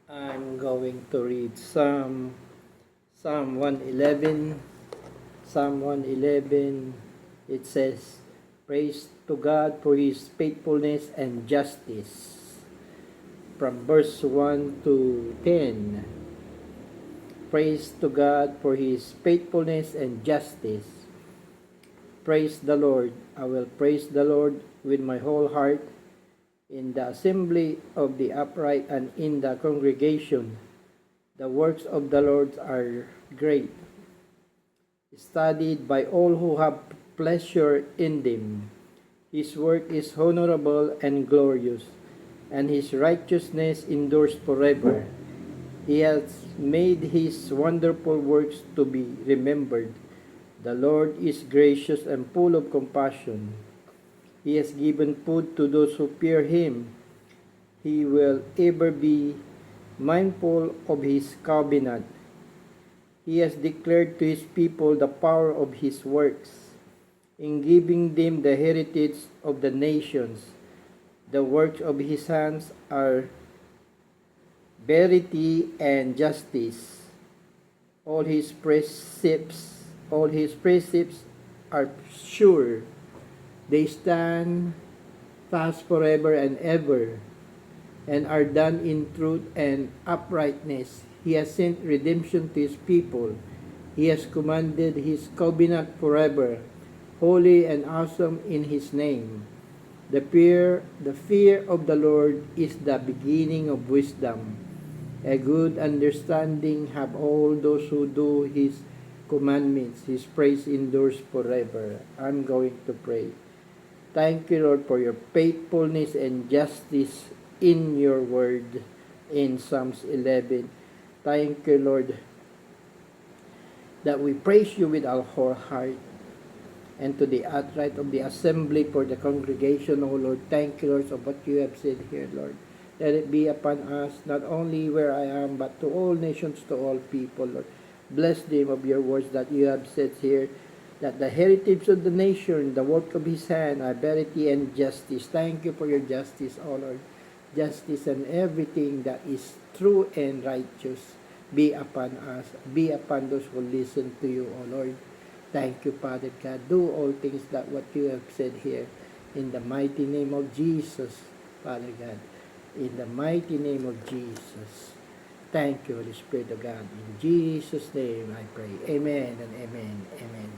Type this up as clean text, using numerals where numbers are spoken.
I'm going to read Psalm 111. Psalm 111, it says, "Praise to God for His faithfulness and justice." From verse 1 to 10, praise to God for His faithfulness and justice. Praise the Lord. I will praise the Lord with my whole heart in the assembly of the upright and in the congregation. The works of the Lord are great, studied by all who have pleasure in them. His work is honorable and glorious, and his righteousness endures forever. He has made his wonderful works to be remembered. The Lord is gracious and full of compassion. He has given food to those who fear him. He will ever be mindful of his covenant. He has declared to his people the power of his works, in giving them the heritage of the nations. The works of his hands are verity and justice. All his precepts are sure. They stand fast forever and ever, and are done in truth and uprightness. He has sent redemption to his people. He has commanded his covenant forever, holy and awesome in his name. The fear of the Lord is the beginning of wisdom. A good understanding have all those who do his commandments. His praise endures forever. I'm going to pray. Thank you, Lord, for your faithfulness and justice in your word in Psalms 11. Thank you, Lord, that we praise you with our whole heart. And to the outright of the assembly for the congregation, O Lord, thank you, Lord, of what you have said here, Lord. Let it be upon us, not only where I am, but to all nations, to all people, Lord. Bless them of your words that you have said here, that the heritage of the nation, the work of his hand, are verity and justice. Thank you for your justice, O Lord. Justice and everything that is true and righteous be upon us, be upon those who listen to you, O Lord. Thank you, Father God. Do all things that what you have said here. In the mighty name of Jesus, Father God. In the mighty name of Jesus. Thank you, Holy Spirit of God. In Jesus' name I pray. Amen and amen. Amen.